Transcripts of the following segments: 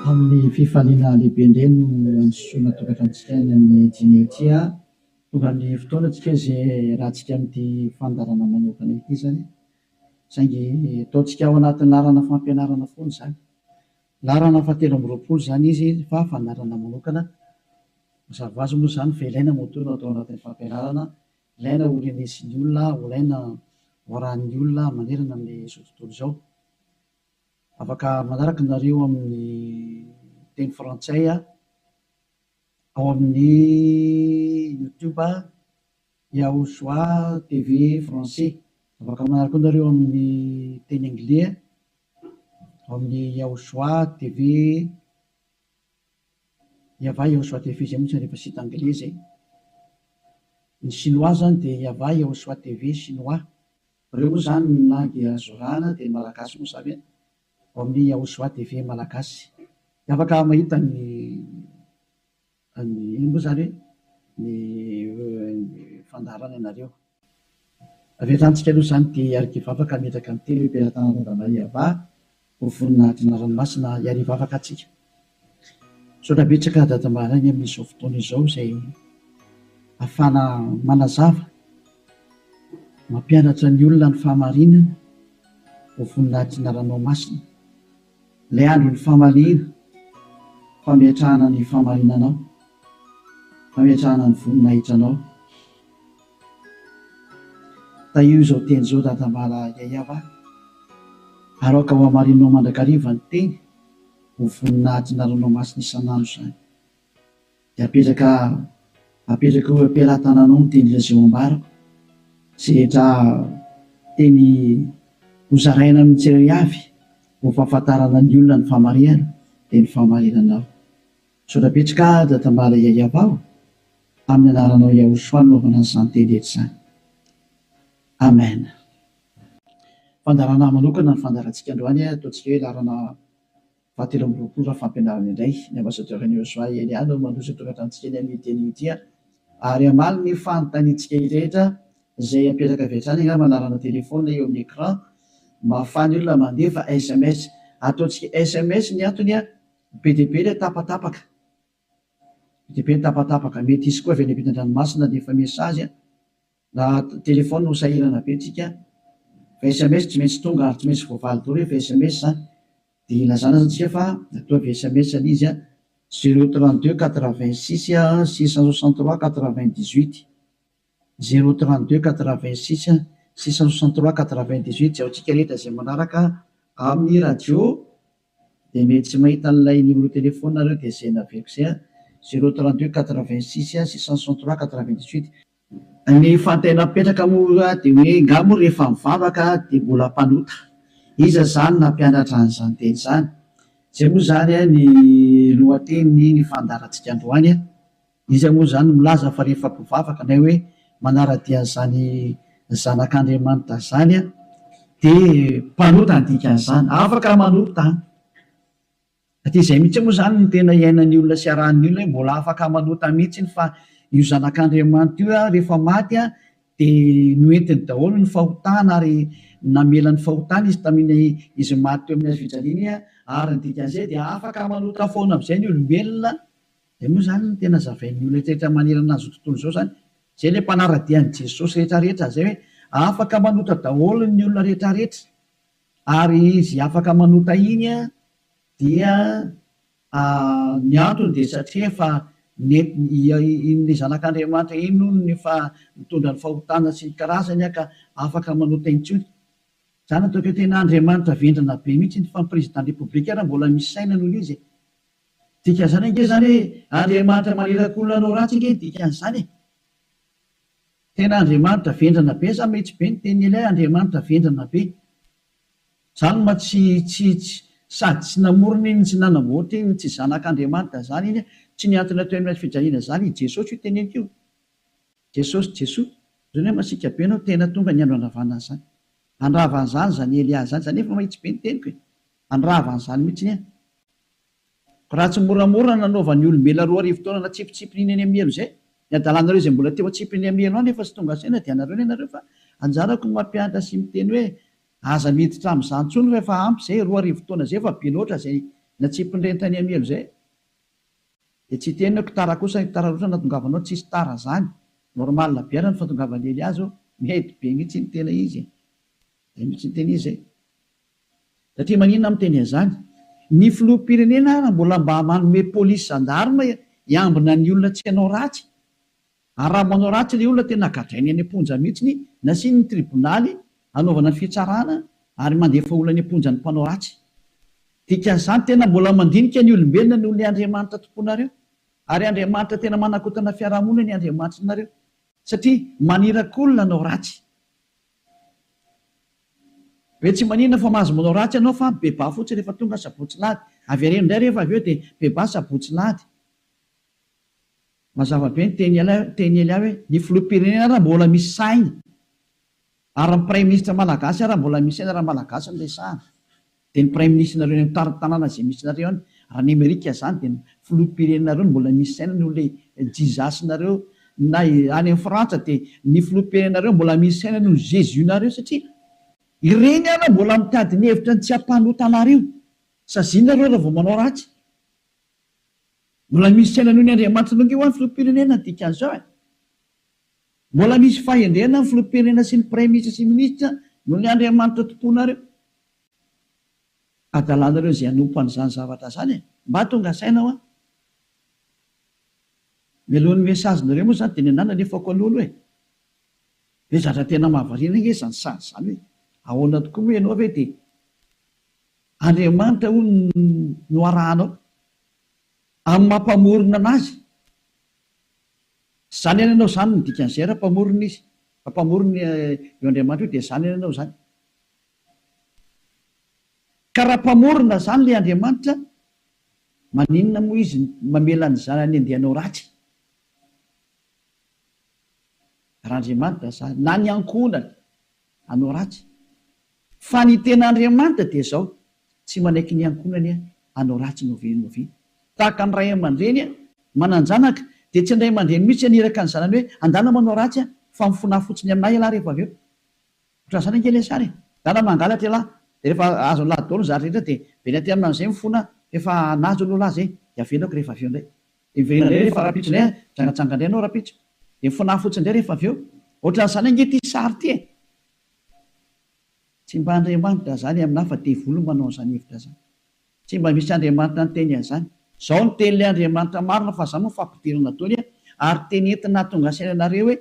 amin'ny fifaliana lehibe indray no ansosoana tokatantsika ny amin'ny jinetia tonga ny fotoanantsika izay rahantsika amin'ity fandarana manokana ity zany saingy ataontsika ao anatin'ny larana fampianarana foana zany larana fahatelo amby roapolo zany izy fa fandarana manokana mazava azy moa zany fa ilaina motorina atao anatin'ny fampianarana ilaina ho renesin'ny olona ilaina hoarahan'ny olona manerana amin'izao tontolo izao. Afaka manaraka nareo amin'ny teny frantsay ao amin'ny YouTube Yahushua TV français. Afaka manaraka nareo amin'ny teny anglais ao amin'ny Yahushua TV Yahushua TV zay mihitsy rehefa sita anglais zay. Ny chinois zany dia Yahushua TV chinois. Reo moa zany ny langy azorana dia malagasy moa zany ao amin'ny Yahushua TV malagasy. Afaka mahita ny moa zany ny fandarana ianareo. Avetantsika aloha zany dia arikivavaka metraka amin'ny telo mpiara-tanana Yava ho voninahitry ny ranomasina iarivavaka atsika. Saotra betsaka dadamarany amin'izao fotoana izao izay ahafana manazava mampianatra ny olona ny fahamarinana ho voninahitry ny ranomasina. Ilay andro ny fahamaliana fametrahana ny fahamarinanao, fametrahana ny voninahitranao. Taio izao teny izao dadamala Yayava, aroka ho hamarinanao mandrakariva ny teny ho voninahitry ny ranomasina isan'andro zany. Dia apetraka ho ampiaratananao ny teny lazao ambarako sy rehetra teny hozaraina amin'ny tsirairay avy ho fahafantarana ny olona ny fahamarinana dia ny fahamarinanao. Saotra betsaka dadambala Yayava amin'ny anaranao Yahushua no anaovana an'izany teny rehetra izany. Amen. Fandarana manokana ny fandarantsika androany ataontsika hoe larana fahatelo amby roapolo fampianarana indray ny ambassadeur-n'i Yahushua Eliana no mandroso tokatantsika ny amin'ny teny ity ary amaly ny fanontaniantsika rehetra izay apetraka avy hatrany angamba larana telefona eo amin'ny écran mba ahafahany olona mandefa SMS. Ataontsika SMS ny antony be dia be ilay tapatapaka, be dia be ny tapatapaka. Mety isy koa avy any ampitan-dranomasina dia efa mesazy na telefona ho sahirana be tsika fa SMS tsy maintsy tonga ary tsy maintsy voavaly daholo rehefa SMS zany. Dia ilazana antsika fa atao avy SMS ny izy 032 86 663 98 032 86 663 98 zay antsika rehetra izay manaraka amin'ny radio dia mety tsy mahita n'ilay numéro telefona nareo dia izay naveriko izay 032 86 663 98. Ny fantaina mipetraka moa dia hoe ngamo rehefa mivavaka dia mbola mpanota iza zany nampianatra an'izany teny izany. Izay moa zany ny lohateny ny fandarantsika androany. Izy moa zany milaza fa rehefa mpivavaka na hoe manaradia an'izany zanak'Andriamanitra zany dia mpanota ny dikan'izany, afaka manota. Aty izay mihitsy moa zany ny tena iainan'ny olona sy arahan'ny olona mbola afaka manota mihitsy fa io zanak'Andriamanitra io rehefa maty dia noentiny daholo ny fahotana ary namela ny fahotana izy tamin'ny izy maty teo amin'ny hazofijaliana ary ny dikan'izay dia afaka manota foana amin'izay ny olombelona. Dia moa zany ny tena zavain'ny olona rehetra manerana azy tontolo izao zany zay ilay mpanaradian'i Jesosy rehetrarehetra zay hoe afaka manota daholo ny olona rehetrarehetra ary izy afaka manota iny dia ny antony dia satria efa ny zanak'Andriamanitra iny no ny fa mitondra ny fahotana sy ny karazany ka afaka manota intsony. Zany ataoko tena Andriamanitra vendrana be mihitsy ny fampirezidan repoblika raha mbola misy saina noho izy. Dikan'izany ange zany hoe Andriamanitra maneraka olona anao ratsy ange dikan'izany. Tena Andriamanitra vendrana be sa metsy be ny teny ilay Andriamanitra vendrana be. Zany ma tsy sady tsy namorona iny tsy nanamboatra iny tsy zanak'Andriamanitra zany iny tsy niantona teo amin'ny fijaliana zany Jesosy io teneniko io. Jesosy zany hoe masika be anao tena tonga ny andro andravana zany. Andravan'izany zany Elia zany zany efa mahitsy be ny teniko andravan'izany mihitsy ny raha tsy moramora nanaovan'ny olombelona roa arivo taona na tsipitsipinyny eny amielo zay ny adalanareo izay mbola teo atsipiny amielo any efa tsy tonga saina dia anareo ny anareo fa anjarako mampianatra sy miteny hoe aza miditra amin'izany intsony rehefa ampy zay 2 arivo taona zay fa be loatra zay na tsy mpindrentany amielo zay dia tsy teny hoe tara kosa tara roatra natongavanao tsisy tara zany normal biana ny fatongavany ely azy mety be mihitsy ny tena izy mihitsy ny tena izy zay satria maninona miteny an'izany ny filoham-pirenena raha mbola mba manome polisy zandarma hiambina ny olona tsy hanao ratsy ary raha manao ratsy ilay olona tena gadrainy any am-ponja mihitsiny nasiany ny tribonaly hanaovana ny fitsarana ary mandefa olona any am-ponja ny mpanao ratsy dikan'izany tena mbola mandinika ny olombelona noho ny Andriamanitra tomponareo ary Andriamanitra tena manakotana fiarahamonina ny Andriamanitra nareo satria manirakolona anao ratsy hoe tsy maninona fa mahazo manao ratsy ianao fa beba fotsiny rehefa tonga sabotsy lahady avy areno indray rehefa avy eo dia beba sabotsy lahady mazava be ny teny ely ahy hoe ny filoham-pirenena raha mbola misy saina ary ny premier ministre malagasy raha mbola misy saina raha malagasy no resahana dia ny premier ministre nareo ny tanàna izay misy nareo any raha ny Amerika izany dia ny filoham-pirenenareo no mbola misy saina noho ilay jizasinareo na any amin'ny Frantsa dia ny filoham-pirenenareo mbola misy saina noho Jésus nareo satria ireny ana mbola mitady ny hevitra ny tsy hampanotanareo sazinareo raha vao manao ratsy mbola misy saina noho ny Andriamanitra nonge ho any filoham-pirenena dikan'izao mbola misy fahendrena ny filoham-pirenena sy ny premier ministre sy ministra noho ny Andriamanitra tomponareo adalanareo izay hanompo an'izany zavatra zany mba tonga sainao mialohan'ny mesazinareo moa zany dia ny anana nefako an'olo hoe zatra tena mahavariana nge zany sady zany hoe ahoana tokoa moa ianao ve dia Andriamanitra ho no arahanao amin'ny mampamorona anazy zany any ianao zany ny dikan'izay raha mpamorona izy mpamorona eo Andriamanitra io dia zany any ianao zany ka raha mpamorona zany ilay Andriamanitra maninona moa izy mamela ny zanany andehanao ratsy raha Andriamanitra zany na ny ankonany anao ratsy fa ny tena Andriamanitra dia zao tsy manaiky ny ankonany anao ratsy novi tahaka ny ray aman-dreny mananjanaka dia tsy indray aman-dreny mihitsy aniraka ny zanany hoe andana manao ratsy fa mifona fotsiny aminay ialahy rehefa avy eo ohatran' izany ankely sary dana mangalatra ialahy dia rehefa azo ny lahy daholo ny zatra rehetra dia veny aty amin'izay mifona efa nazo aloha lahy zay dia avelako rehefa avy eo indray dia miverina indray rehefa rapitso indray jangatsanga indray anao rapitso dia mifona fotsiny indray rehefa avy eo ohatran'izany ange ty sary ty tsy mba Andriamanitra zany aminahy fa devolo manao an'izany hevitra zany tsy mba misy Andriamanitra ny teny an'izany zao ny tenylay Andriamanitra marina fa za moa fampidirana taony ary teny entina tonga sainanareo hoe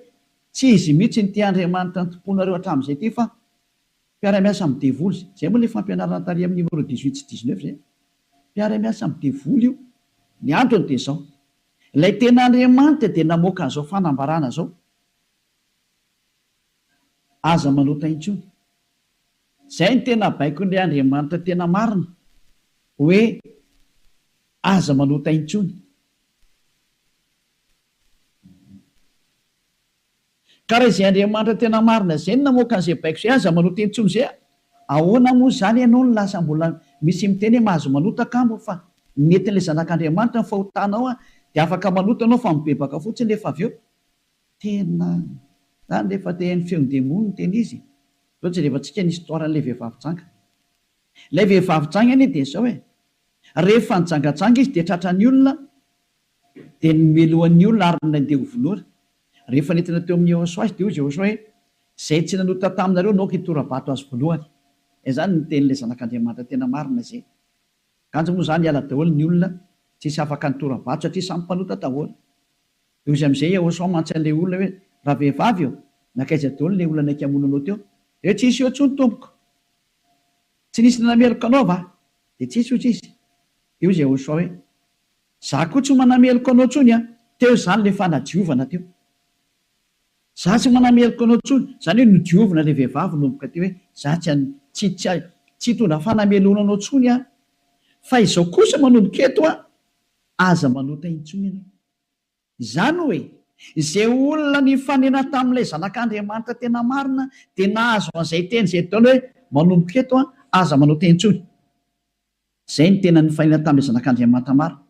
tsy izy mihitsy ny ty Andriamanitra ny tomponareo hatramin'izay ty fa mpiara-miasa amin'ny devolo zay moa ilay fampianarana tary amin'ny numéro 18 sy 19 zay mpiara-miasa amin'ny devolo io ny antony dia zao ilay tena Andriamanitra dia namoaka an'izao fanambarana zao aza manota intsony zay ny tena baiko ilay Andriamanitra tena marina hoe aza manota intsony ka raha izay Andriamanitra tena marina zay ny namoaka an'izay baiko zay aza manota intsony zay ahoana moa zany ianao ny lasa mbola misy miteny hoe mahazo manota kambo fa netin'ilay zanak'Andriamanitra ny fahotanao dia afaka manota anao fa mibebaka fotsiny rehefa avy eo tena zany rehefa tehany feon'ny demony ny teny izy ohatsy rehefa tsika ny histoiran'ilay vehivavy janga ilay vehivavy janga any dia zao rehefa nijangatsanga izy dia tratrany olona dia nomelohan'ny olona ary nandeha hovolora rehefa nentina teo amin'ny Jehosoa dia hoy Jehosoa hoe zay tsy nanota taminareo naoka hitorabato azy voalohany zany ny ten'ilay zanak'Andriamanitra tena marina zay kanjo moa zany hiala daholo ny olona tsisy afaka nitorabato satria samy mpanota daholo dia izy amin'izay Jehosoa mantsy an'ilay olona hoe raha vehivavy eo nakaiza daholo ilay olona naiky hamonanao teo dia hoe tsisy eo tsony tompoko tsy nisy nanameloko anao va dia tsisy io tsisy dia hoy Jehosoa hoe za koa tsy manameloko anao tsony teo zany le fanadiovana teo za tsy manameloko anao tsony zany hoe nodiovina ilay vehivavy nomboka teo hoe za tsy hitondra fanamelona anao tsony fa izao kosa manomboka eto aza manota intsony ianao izany hoe izay olona ny fanena tamin'ilay zanak'Andriamanitra tena marina dia nahazo an'izay teny izay taona hoe manomboka eto aza manota intsony zay ny tena ny fanena tamin'ilay zanak'Andriamanitra marina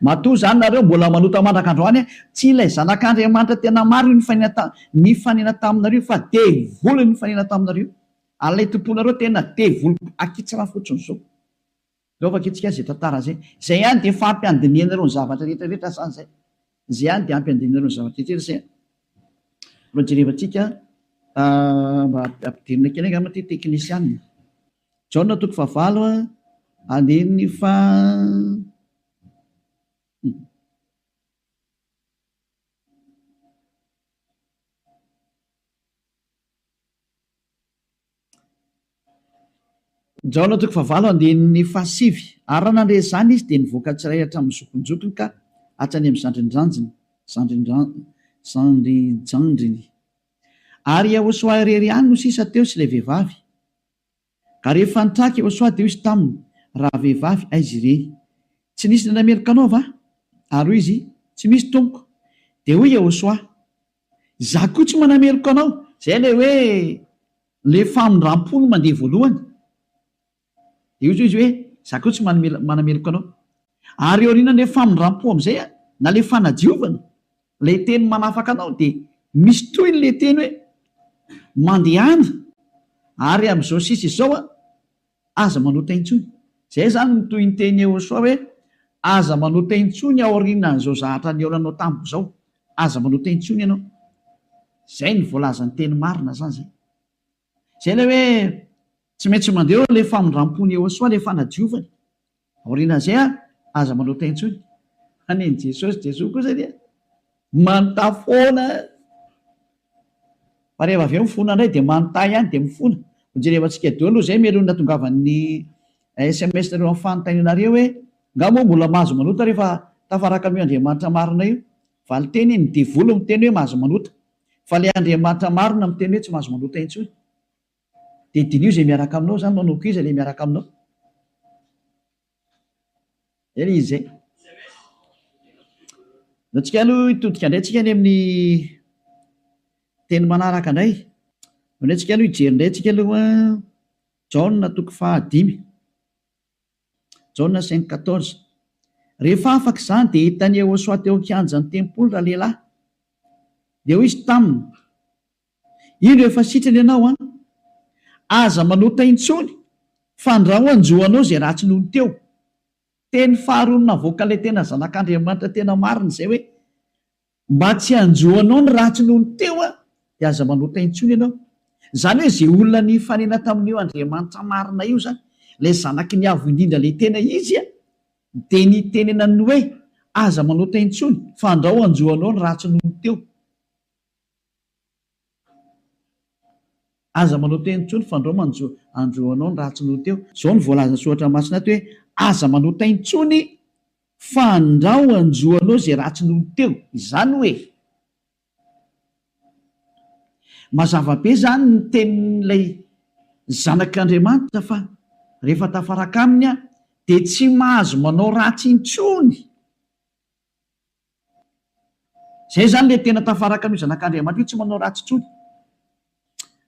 matoa zany nareo mbola manota mandrak'androany tsy ilay zanak'Andriamanitra tena marina ny fanena taminareo fa devolo ny fanena taminareo alay tomponareo tena devolo akitsira fotsiny zao Laovaka itsika zay tantara zay. Zay ihany dia fampiandiniana ireo ny zavatra rehetrarehetra san'izay. Zay ihany dia ampiandiniana ireo ny zavatra rehetrarehetra zay. Raha jerevantsika mba ampidirina kely angamba ty teknisianina. Jaona 9 andininy fa Jaona 9 andininy fa 7. Ary raha nandre zany izy dia nivoaka tsiray hatramin'ny zokonjokony ka hatrany amin'ny zandrinjandriny. Ary Yahosoa irery ihany no sisa teo sy ilay vehivavy. Ka rehefa nitraka Yahosoa dia izy taminy, raha vehivavy aiza ireny? Tsy nisy nanameloka anao va? Ary hoy izy, tsy misy tompoko. Dia hoy Yahosoa, za koa tsy manameloka anao. Zay ilay hoe le famindram-pony mandeha voalohany. Dia hoy izy hoe, za koa tsy manameloka anao. Ary aoriana le famindram-po amin'izay na le fanadiovana, le teny manafaka anao dia misy toy le teny hoe mandehana. Ary amin'izao sisa izao aza manota intsony. Zay zany no toy ny teny Yahosoa hoe aza manota intsony aorianan'izao zavatra niaonanao tamiko izao. Aza manota intsony ianao. Zay ny voalazan'ny teny marina zany zay. Zay ilay hoe tsy maintsy mandeha le famindram-pony Yahosoa le fanadiovany. Aorianan'izay aza manota intsony. Aneny Jesosy kosa dia manontany foana. Fa rehefa avy eo mifona indray dia manontany ihany dia mifona. Jerevantsika deo aloha zay melony natongavan'ny SMS nareo amin'ny fanontanianareo hoe ngamo mbola mahazo manota rehefa tafaraka amin'io Andriamanitra marina io. Valy teny ny devoly miteny hoe mahazo manota. Fa le Andriamanitra marina miteny hoe tsy mahazo manota intsony. Dia dinio izay miaraka aminao zany, manao koa izy ilay miaraka aminao. Zay izy zay. Antsika aloha hitodika indray tsika any amin'ny teny manaraka indray. Indray tsika aloha hijery indray tsika aloha Jaona 5. Jaona 5:14. Rehefa afaka izany dia hitany Yahosoa teo an-kianjan'ny tempoly raha lehilahy. Dia hoy izy taminy, ino efa sitrany ianao aza manota intsony fa andraho anjoanao izay ratsy nohony teo. Teny faharoa navoaka ilay tena zanak'Andriamanitra tena marina izay hoe mba tsy anjoanao ny ratsy nohony teo dia aza manota intsony ianao. Zany hoe izay olona ny fanena tamin'io Andriamanitra marina io zany, ilay zanaky ny avo indrindra ilay tena izy dia ny tenenany hoe aza manota intsony fa andraho anjoanao ny ratsy nohony teo. Aza manota intsony fa andraho anjoanao ny ratsy nohony teo. Izao ny voalazana soratra masina ato hoe aza manota intsony fa andraho anjoanao izay ratsy nohony teo. Izany hoe mazava be zany ny tenin'ilay zanak'Andriamanitra fa rehefa tafaraka aminy dia tsy mahazo manao ratsy intsony. Zay zany le tena tafaraka amin'io zanak'Andriamanitra io, tsy manao ratsy intsony.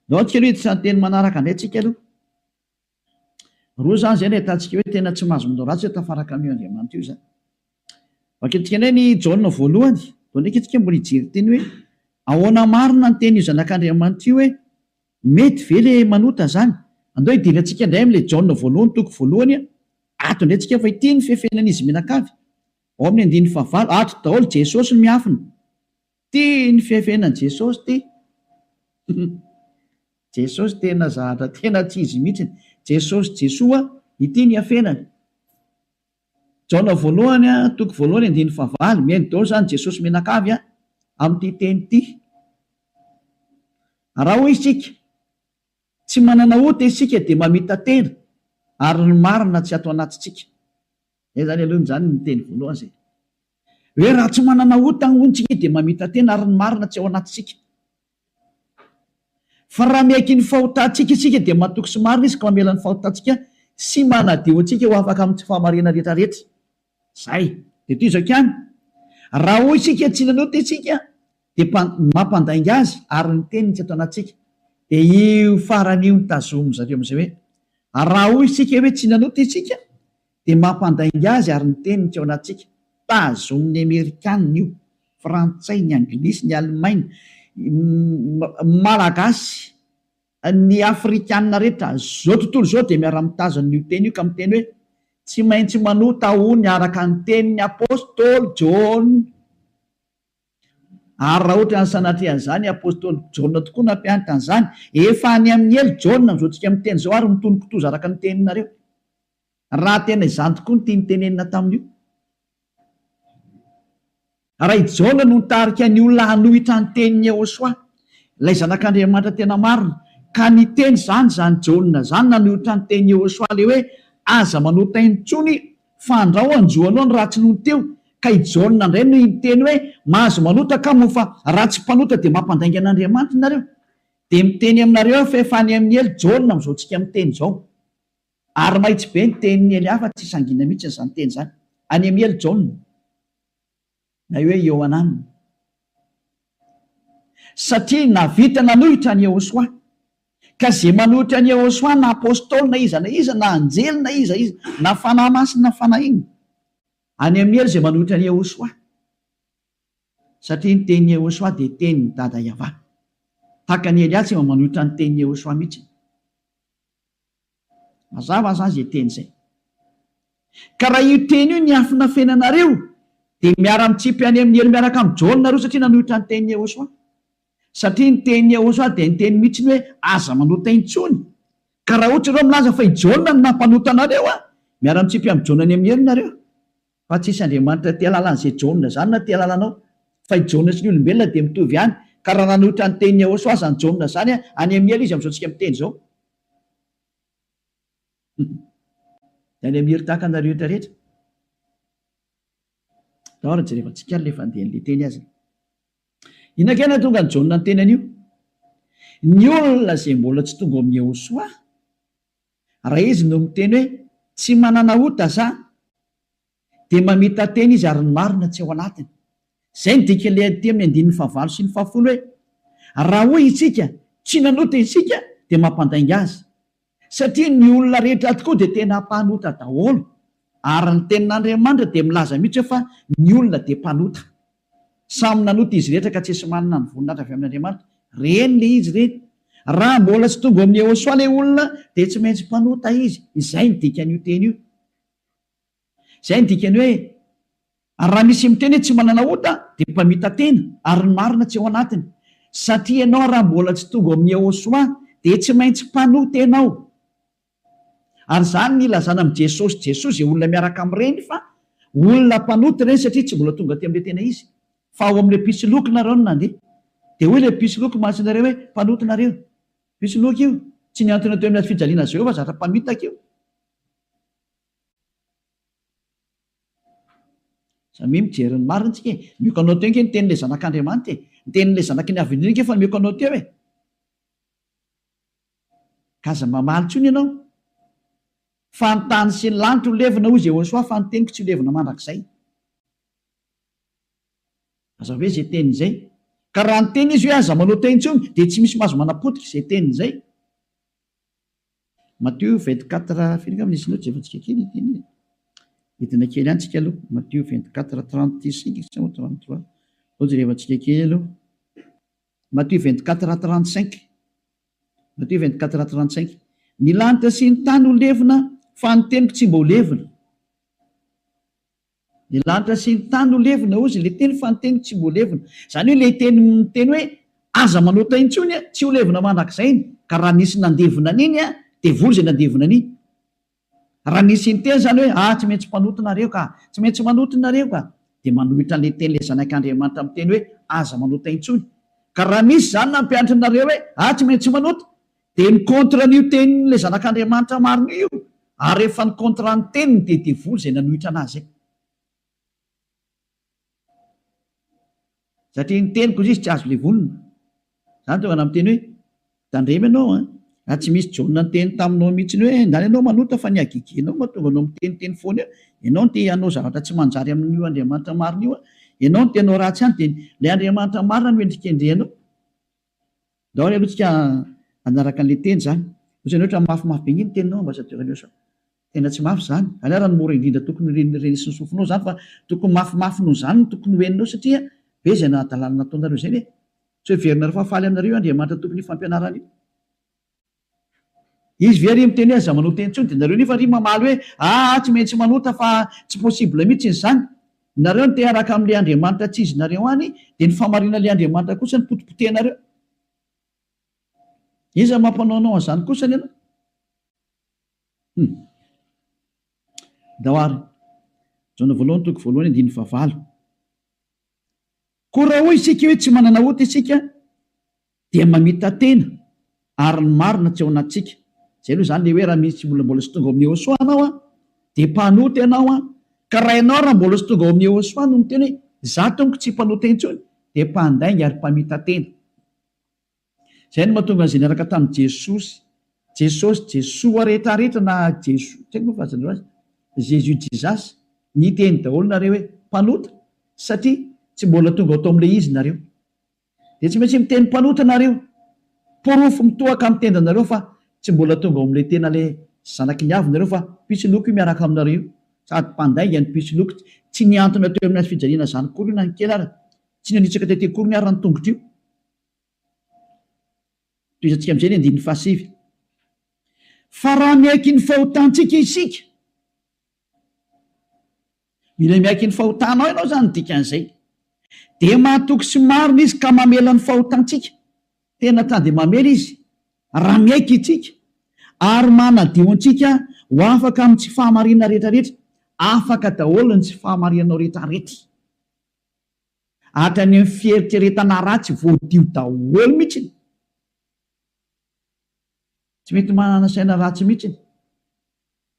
Nao tsika aloha hitsa ny teny manaraka indray tsika aloha. Roa zany zay no ahitantsika hoe tena tsy mahazo manao ratsy tafaraka amin'io Andriamanitra io zany. Vakentsika indray ny Jaona 1. Dao ndraiky itsika mbola hijery teny hoe ahoana marina ny teny io zanak'Andriamanitra io hoe mety ve le manota zany. Andao hidirana antsika indray amin'ilay Jaona 1:1. Ato indray tsika fa ity ny fefenan'izy menakavy. Ao amin'ny 9 ato daholo Jesosy no miafina. Ty ny fefenan' Jesosy ty. Jesosy tena zahatra tena tsy izy mihitsy. Jesosy Jesoa ity ny afenany. Jaona 1:1 9 mihaino daholo zany Jesosy menakavy amin'ity teny ity. Raha hoy isika tsy manana ota isika dia mamita tena ary ny marina tsy ato anatintsika. Zay zany aloha zany ny teny voalohany zay. Hoe raha tsy manana ota ny ontsika dia mamita tena ary ny marina tsy ao anatintsika. Fa raha miaiky ny fahotantsika isika dia matoky sy marina izy ka mamela ny fahotantsika sy manadio antsika ho afaka amin'ny tsy fahamarina rehetrarehetra. Zay dia toy izao ihany. Raha hoy isika tsy nanota isika dia mampandainga azy ary ny teniny tsy ato anatintsika. Dia io faran'io nitazomy zareo amin'izay hoe raha hoy isika hoe tsy nanota isika dia mampandainga azy ary ny teniny tsy ao anatintsika. Tazomin'ny Amerikanina io, Frantsay, ny Anglisy, ny Alemaina, Malagasy, ny Afrikanina rehetra zao tontolo zao dia miara-mitazana io teny io ka miteny hoe tsy maintsy manota hony araka ny tenin'ny apôstôly Jona. Ary raha ohatra ny sanatrehan'izany apôstôly Jona tokoa nampianatra an'izany, efa any amin'ny elo Jona amin'izao tsika miteny izao ary mitony kitoza araka ny teninareo. Raha tena izany tokoa ny tiany tenenina tamin'io. Raha i Jona no nitarika ny olona hanohitra ny tenin'ny Jehosoa, ilay zanak'Andriamanitra tena marina, ka ny teny zany Jona zany nanohitra ny tenin'ny Jehosoa le hoe aza manota intsony fandrao anjoanao ny ratsy noho teo. Ka i Jona indray no miteny hoe mahazo manota ka moa fa raha tsy mpanota dia mampandainga an'Andriamanitra nareo. Dia miteny aminareo fa efa any amin'ny elo Jona amin'izao tsika miteny izao. Ary mahitsy be ny tenin'ny ely hafa tsy sangina mihitsy izany teny izany. Any amin'ny elo Jona na hoe Ioanana. Satria navita nanohitra ny Jehosoa, ka zay manohitra ny Jehosoa na apôstôly na iza na anjely na iza na fanahy masina na fanahy iny, any amin'ny elo zay manohitra ny Jehosoa. Satria ny tenin'ny Jehosoa dia tenin'ny dada Iava. Tahaka ny Elia tsy manohitra ny tenin'ny Jehosoa mihitsy. Mazava zany izay teny izay. Ka raha io teny io ny afina fenanareo dia miara-mitsipy any amin'ny elo miaraka amin'ny Jona nareo satria nanohitra ny tenin'ny Jehosoa. Satria ny tenin'ny Jehosoa dia ny teny mihitsy hoe aza manota intsony. Ka raha ohatra ireo milaza fa i Jona no nampanota anareo, miara-mitsipy amin'ny Jona any amin'ny elo nareo. Fa tsisy Andriamanitra tia lalan'izay Jona zany na tia lalanao. Fa i Jona sy ny olombelona dia mitovy ihany. Ka raha nanohitra ny tenin'ny Jehosoa zany Jona zany any amin'ny elo izy amin'izao tsika miteny izao. Dia any amin'ny elo tahaka anareo rehetra rehetra. Dahora jerevantsika le fandehan'ilay teny azy. Inona tonga ny Jona ny teny an'io? Ny olona izay mbola tsy tonga amin'ny Jehosoa, raha izy no miteny hoe tsy manana ota za, dia mamita teny izy ary ny marina tsy ao anatiny. Izay ny dikan'ilay aty amin'ny 9:9 sy 10 hoe raha hoy isika tsy nanota isika dia mampandainga azy. Satria ny olona rehetra tokoa dia tena mpanota daholo. Ary ny tenin'Andriamanitra dia milaza mihitsy fa ny olona dia mpanota. Samy nanota izy rehetra ka tsy esy manana ny voninahitra avy amin'Andriamanitra. Reny le izy reny. Raha mbola tsy tonga amin'ny Jehosoa ilay olona dia tsy maintsy mpanota izy. Izay ny dikan'io teny io. Izay ny dikany hoe raha misy miteny hoe tsy manana ota dia mpamita tena ary ny marina tsy ao anatiny. Satria ianao raha mbola tsy tonga amin'ny Jehosoa dia tsy maintsy mpanota ianao. Ary izany ny ilazana amin'ny Jesosy dia olona miaraka amin'ireny fa olona mpanota ireny satria tsy mbola tonga aty amin'ilay tena izy. Fa ao amin'ilay pisoloky nareo no nandeha. Dia hoy ilay pisoloky mahatsinareo hoe mpanota nareo. Pisoloky io tsy niantona teo amin'ny fijaliana Jehova zatra mpamitaka io. Samy mijery ny marina tsika. Mioka anao teo ny tenin'ilay zanak'Andriamanitra. Ny tenin'ilay zanaky ny avindrina fa mioka anao teo e. Kaza mamaly tsony ianao. Fa ny tany sy ny lanitra ho levina hoy Jehosoa fa ny teniko tsy ho levina mandrakizay. Aza hoe izay teny izay. Ka raha ny teny izy hoe aza manota intsony dia tsy misy mahazo manapotika izay teny izay. Matthieu 24 firy angamba nisy loatra jevantsika kely teny. Hitina kely ihany tsika aloha. Matthieu 24:35 sa 33. Ao jerevantsika kely aloha. Matthieu 24:35. Matthieu 24:35. Ny lanitra sy ny tany ho levina fa ny teniko tsy mba ho levina. Ny lanitra sy ny tany ho levina ozy ilay teny fa ny teniko tsy mba ho levina. Izany hoe ilay teny hoe aza manota intsony tsy ho levina mandrakizay. Ka raha nisy nandevina an'iny dia vory izay nandevina an'iny. Raha nisy ny teny izany hoe tsy maintsy mpanota nareo ka, tsy maintsy manota nareo ka, dia manohitra an'ilay teny ilay zanak'Andriamanitra amin'ny teny hoe aza manota intsony. Ka raha misy izany nampianatra nareo hoe tsy maintsy manota, dia ny kontra n'io tenin'ilay zanak'Andriamanitra marina io. Ary rehefa ny kontra ny teniny dia devoly izay nanohitra anazy. Satria ny teniko izy tsy azo levonina. Izany tonga namiteny hoe tandremy ianao tsy misy Jona ny teny taminao mihitsy hoe ndany ianao manota fa ny agigenao mahatonga anao miteniteny foana eo. Ianao no te hanao zavatra tsy manjary amin'io Andriamanitra marina io. Ianao no te hanao ratsy ihany dia ilay Andriamanitra marina no endrikendrehanao. Daholo aloha tsika anaraka an'ilay teny izany. Ohatrany ohatra mafimafy be ny teninao ambassadeur. Tena tsy mafy izany. Any raha ny mora indrindra tokony renisy ny sofinao izany fa tokony mafimafy noho izany no tokony hoeninao satria be izay nahadalana nataonareo izay ve. Tsy hoe heverinareo fa faly aminareo Andriamanitra tokony fampianarana io. izy very miteny hoe aza manota intsony de nareo nefa ry mamaly hoe tsy maintsy manota fa tsy possible mihitsy izy zany. Nareo ny te araka amin'le Andriamanitra tsy izy nareo any de ny famarina le Andriamanitra kosa ny potipotenareo. Iza mampanaonao an'izany kosa ny ianao? Daoary Jaona voalohany toko voalohany 9:9. Koa raha hoy isika hoe tsy manana ota isika dia mamita tena ary ny marina tsy ao anatsika. Zay aloha zany le hoe raha misy mbola sy tonga ao amin'ny Yehosoa anao de mpanota ianao ka raha ianao raha mbola sy tonga ao amin'ny Yehosoa no miteny hoe za tonga tsy mpanota intsony de mpandainga ary mpamita tena. Zay no mahatonga an'izay niaraka tamin'i Jesoa rehetrarehetra na Jesoa tsy haiko fazan'ireo azy Jesus ny teny daholo nareo hoe mpanota satria tsy mbola tonga ao amin'ilay izy nareo de tsy maintsy miteny mpanota nareo, porofo mitohaka amin'ny tendanareo fa tsy mbola tonga ao amin'ilay tena le zanaky ny avy nareo fa pisoloko miaraka aminareo sady mpandainga ny pisoloko tsy niantona teo amin'ny fijaliana zany kory na ny kely ary tsy nanitsaka tete kory ny ary ny tongotro io. Toizantsika amin'izay ny 9:7. Fa raha miaiky ny fahotantsika isika, mila miaiky ny fahotanao ianao zany dikan'izay de mahatoky sy marina izy ka mamela ny fahotantsika, tena tade mamela izy raha miaiky itsika ary manadio antsika ho afaka amin'ny tsy fahamarinana rehetrarehetra, afaka daholo ny tsy fahamarinanao rehetrarehetra hatrany amin'ny fieritreretana ratsy voadio daholo mihitsy. Tsy mety manana saina ratsy mihitsy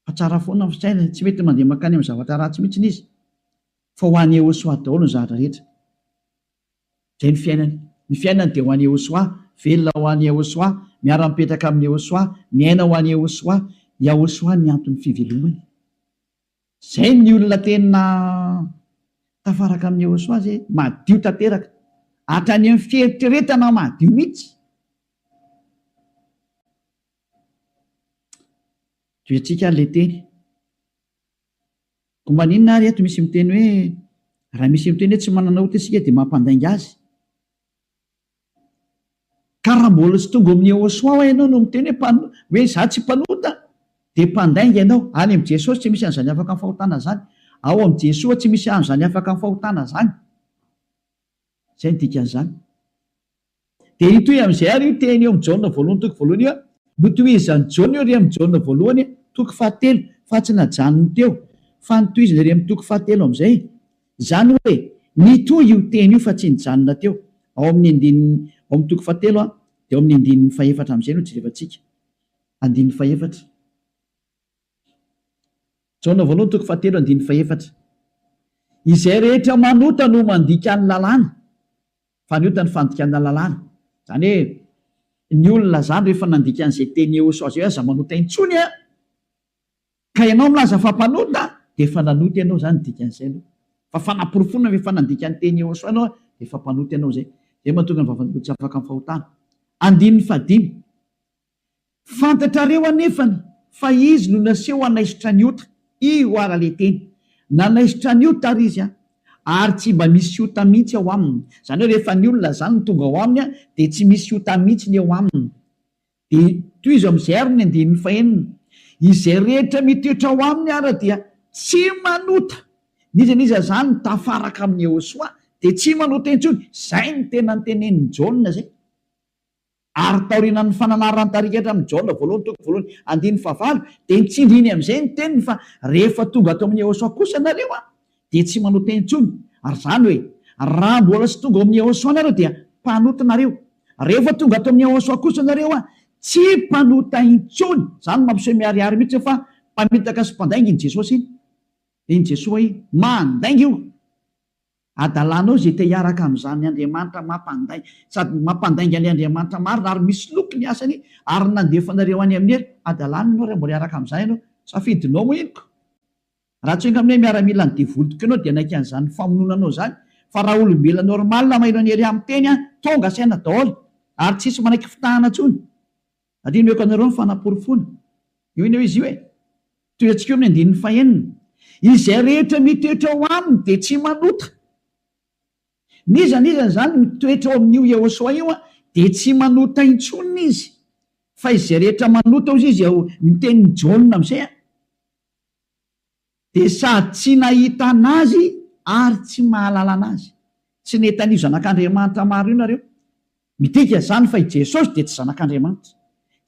fa tsara foana ny saina, tsy mety mandeha makany amin'ny zavatra ratsy mihitsy izy fa ho an'ny Yehosoa daholo ny zavatra rehetra. Zay ny fiainany dia ho an'ny Yehosoa, velona ho an'ny Yehosoa, miara-mipetraka amin'ny Yehosoa, miaina ho an'ny Yehosoa, Yehosoa ny antony fivelomany. Zay ny olona tena tafaraka amin'ny Yehosoa zay madio tanteraka hatrany amin'ny fieritreretana madio mihitsy. Toetsika le teny ko maninona ary eto misy miteny hoe raha misy miteny hoe tsy manana ota isika dia mampandainga azy. Ka raha mbola sy tonga amin'ny Yehosoa ianao no miteny hoe za tsy mpanota dia mpandainga ianao. Any amin'ny Jesosy tsy misy an'izany afaka amin'ny fahotana zany, ao amin'ny Jesoa tsy misy an'izany afaka amin'ny fahotana zany. Zay ny dikan'izany. Dia itoy amin'izay ary io teny eo amin'ny Jaona voalohany toko voalohany io notohizany Jaona io ry amin'ny Jaona voalohany toko 7 fa tsy najanony teo fa notohizany ry amin'ny toko 7 amin'izay zany hoe nitoy io teny io fa tsy nijanona teo ao amin'ny toko 7 dia ao amin'ny 9:4 amin'izay no jerevantsika 9:4. Jaona voalohany toko 7 9:4. Izay rehetra manota no mandika ny lalàna fa ny ota ny fandikana lalàna. Zany hoe ny olona zany rehefa nandika an'izay teny Yehosoa zay aza manota intsony ka ianao milaza fa mpanota dia efa nanota ianao zany dikan'izay aloha fa fanaporofona efa nandika ny teny Yehosoa ianao dia efa mpanota ianao zay. Zay mahatonga ny vavan'ny tsy afaka amin'ny fahotana. 5. Fantatrareo anefany fa izy no naseho hanaisitra ny ota, io ara le teny nanaisitra ny ota ary izy ary tsy mba misy ota mihitsy ao aminy. Zany hoe rehefa ny olona zany no tonga ao aminy dia tsy misy ota mihitsy ny ao aminy. Dia toy izy amin'izay ary ny 9:9. Izay rehetra mitoetra ao aminy ara dia tsy manota. Niza zany tafaraka amin'ny Yehosoa dia tsy manota intsony. Zay ny tena nytenenin'ny Jaona zay. Ary taorian'ny fananarany tarikatra amin'ny Jaona voalohany toko voalohany 9:9 dia nitsindriny amin'izay ny teniny fa rehefa tonga ato amin'ny Yehosoa kosa nareo dia tsy manota intsony. Ary zany hoe raha mbola sy tonga ao amin'ny Yehosoa nareo dia mpanota nareo. Rehefa tonga ato amin'ny Yehosoa kosa nareo tsy mpanota intsony. Zany mampiseho miariary mihitsy fa mpamitaka sy mpandainga iny Jesosy iny. Iny Jesosy mandainga io. Adalanao zay te hiaraka amin'izany Andriamanitra mampandainga sady mampandainga ny Andriamanitra marina ary misy loko ny asany ary nandefanareo any amin'ny hery. Adalana ianao raha mbola hiaraka amin'izany ianao, safidinao moa inoko. Raha tsy inga amin'ny miaramila ny devolika ianao dia naika an'izany famononanao zany. Fa raha olombelona normal maheno ny hery amin'ny teny tonga saina daholo ary tsisy manaiky fitahana intsony. Adino eko anareo ny fanaporofona. Io iny izy io toy antsika eo amin'ny 9:9. Izay rehetra mitoetra ao aminy dia tsy manota. Niza zany mitoetra ao amin'io Yehosoa io dia tsy manota intsony izy fa izay rehetra manota ozy izy ao nitenin'ny Jaona amizay dia sady tsy nahita anazy ary tsy mahalala anazy. Tsy netan'io zanak'Andriamanitra maro io nareo. Midika zany fa i Jesosy dia tsy zanak'Andriamanitra.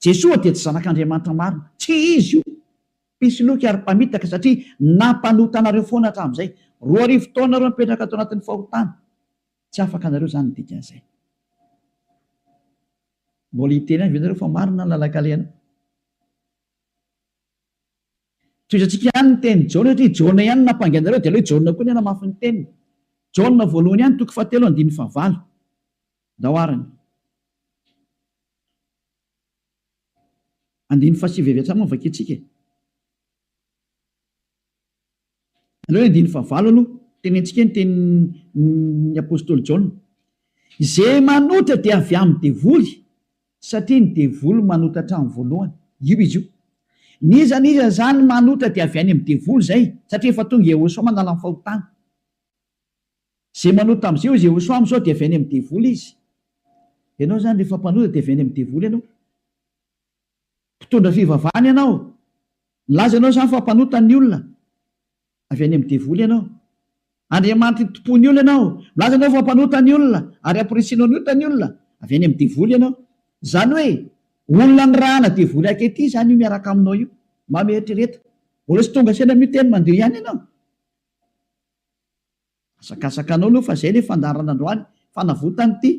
Jesoa dia tsy zanak'Andriamanitra maro. Tsy izy io. Pisy loka ary mpamitaka satria nampanota anareo foana hatramin'izay. 2 taona nareo mipetraka atao anatin'ny fahotana. Tsy afaka anareo zany ny dikan'izay. Mbola hiteny any venareo fa marina ny lalakaleana. Toizantsika ihany ny teny Jaona satria Jaona ihany nampanganareo dia ileo Jaona koa ny namafy ny teniny. Jaona voalohany ihany 7:9 daoarany. 9:7 moa vakitsika. Aleo 9:9 aloha tenentsika ny tenin'ny apôstôly Jaona. Izay manota dia avy amin'ny devoly satria ny devoly manota hatramin'ny voalohany. Io izy io. Niza zany manota dia avy any amin'ny devoly zay satria efa tonga Jehosoa manala amin'ny fahotana. Zay manota amin'izay izy Jehosoa amin'izao dia avy any amin'ny devoly izy. Ianao zany rehefa mpanota dia avy any amin'ny devoly ianao. Mpitondra fivavahana ianao. Milaza ianao zany fa mpanota ny olona. Avy any amin'ny devoly ianao. Andriamanitra tompony olona ianao. Milaza ianao fa mpanota ny olona ary ampirisinao ny ota ny olona. Avy any amin'ny devoly ianao. Zany hoe olona ny rahana devoly ankety zany io miaraka aminao io. Mametrereta. Mbola tsy tonga sena miteny mandeha ihany ianao. Asakasakanao aloha fa zay le fandarana androany fanavotany ity.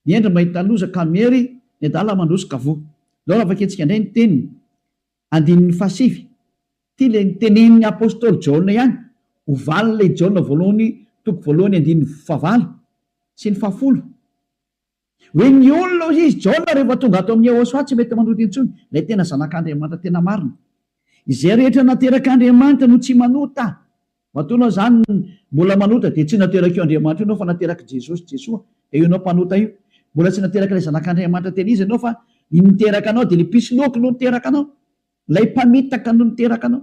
Niendry mahita loza kamery ny adala mandroso kavoa. Lao raha vaketsika indray ny teniny. 9:7. Ty le nitenenin'ny apôstôly Jaona ihany. Ovaly le Jaona voalohany 9:9 sy ny 10. Hoe ny olona hoy izy Jaona rehefa tonga ato amin'ny Jehosoa tsy mety manota intsony. Ilay tena zanak'Andriamanitra tena marina. Izay rehetra naterak'Andriamanitra no tsy manota. Matoanao zany mbola manota dia tsy nateraka io Andriamanitra ianao fa nateraka Jesosy Jesoa. Dia io anao mpanota io. Mbola tsy nateraka ilay zanak'Andriamanitra tena izy ianao fa niteraka anao dia ilay pisiloko no niteraka anao. Ilay mpamitaka no niteraka anao.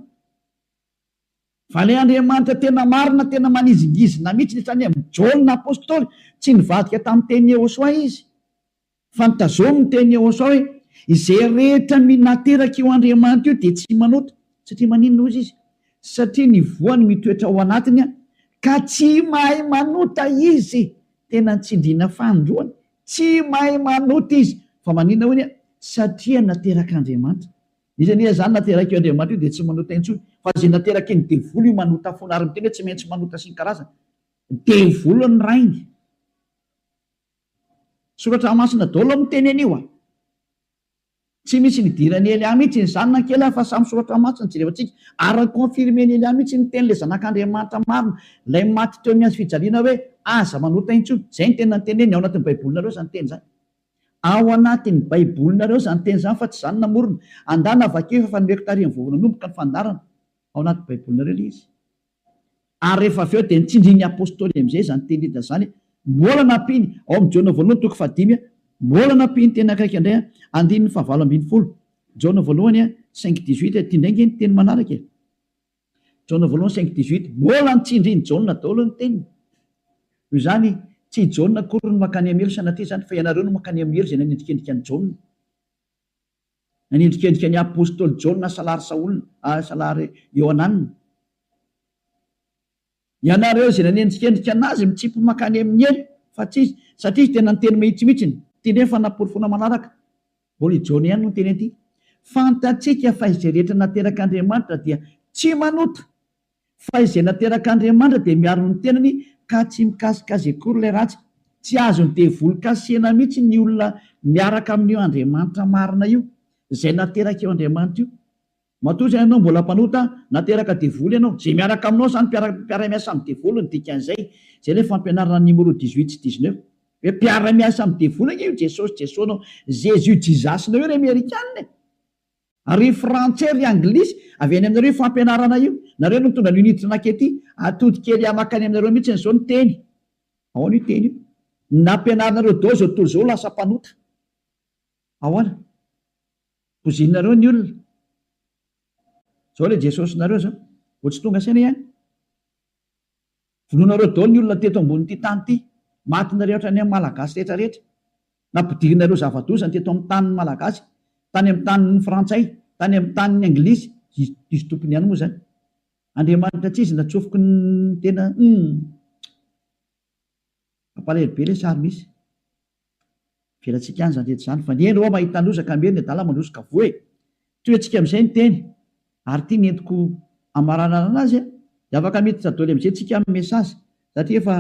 Fa ilay Andriamanitra tena marina tena manizingizina mihitsy netrany amin'ny Jaona apôstôly tsy nivadika tamin'ny teny Jehosoa izy. Fa nitazominy teny Jehosoa hoe izay rehetra nateraka io Andriamanitra io dia tsy manota. Satria maninona ozy izy? Satria ny voany mitoetra ao anatiny ka tsy mahay manota izy. Tena tsindriana fandroany. Tsy mahay manota izy. Fa maninona hoy satria nateraka Andriamanitra. Izy zany nateraka io Andriamanitra io dia tsy manota intsony. Fa zay nateraka ny devoly io manota foana ary miteny hoe tsy maintsy manota sy ny karazana. Devoly ny rainy. Soratra masina daholo miteny anio tsy misy nidirany Elia mihitsy ny zanona kely fa samy soratra masina jerevantsika ary konfirmeny Elia mihitsy ny teny le zanak'Andriamanitra marina ilay maty teo amin'ny azy fijaliana hoe aza manota intsony. Zay ny tena teneny ao anatin'ny baibolinareo zany teny zany. Ao anatin'ny baibolinareo zany teny zany fa tsy zany namorona. Andana vakeo efa fanomeko tarihan'ny voavonanomboka ny fandarana. Ao anatin'ny baibolinareo le izy. Ary rehefa avy eo dia nitsindrin'ny apôstôly amin'izay zany teny hita zany. Mbola nampiny ao amin'ny Jaona voalohany 5:5 mbola nampiny teny akaiky indray 9:9 Jaona voalohany 5:18 ty indraingy ny teny manaraka. Jaona voalohany 5:18 mbola nitsindrin'ny Jaona daholo ny teniny. Io zany tsy Jaona akory no makany amelo sanatria zany fa ianareo no makany amelo zay nanendrikendrika ny Jaona. Nanendrikendrika ny apôstôly Jaona salary Saolina salary Ioananina. Ianareo zay nanendrikendrika anazy mitsipy makany amin'ny elo fa tsy satria tena niteny mihitsimihitsiny ty nefa naporofona manaraka. Mbola Jaona ihany no teny aty. Fantatsika fa izay rehetra nateraka Andriamanitra dia tsy manota. Fa izay nateraka Andriamanitra dia miaro ny tenany ka tsy mikasikazy akory ilay ratsy. Tsy azo ny devoly kasihana mihitsy ny olona miaraka amin'io Andriamanitra marina io. Izay nateraka io Andriamanitra io. Matoa ianao mbola mpanota nateraka devoly ianao. Zay miaraka aminao zany mpiara-miasa amin'ny devoly ny dikan'izay. Zay ilay fampianarana numéro 18 sy 19. Hoe mpiara-miasa amin'ny devoly io Jesosy Jesosy Jésus Jesus-nao io ry Amerikanina. Ary frantsay ry anglisy avy any aminareo fampianarana io. Nareo no mitondra ny unité nakety atody kely amakany aminareo mihitsy n'izao ny teny. Ao ny teny io. Nampianaranareo dao zao toy izao lasa mpanota. Ahoana? Pozinareo ny olona. Zao le Jesosy nareo zao. Vao tsy tonga saina ihany. Vonoanareo daholo ny olona teto ambony ity tany ity. Matinareo ohatrany amin'ny malagasy rehetra rehetra. nampidirina ireo zava-dosany teto amin'ny tanin'ny malagasy, tany amin'ny tanin'ny frantsay, tany amin'ny tanin'ny anglisy, izy tompony ihany moa zany. Andriamanitra tsy izy natsofoko ny tena mampalahelo be le sary misy. Velantsika any zany rehetra zany fa ny eny ao mahita losaka meny adala malosaka voe. Toy antsika amin'izay ny teny ary tia nentiko amaranana anazy dia afaka miditra daholo amin'izay tsika amin'ny mesazy satria efa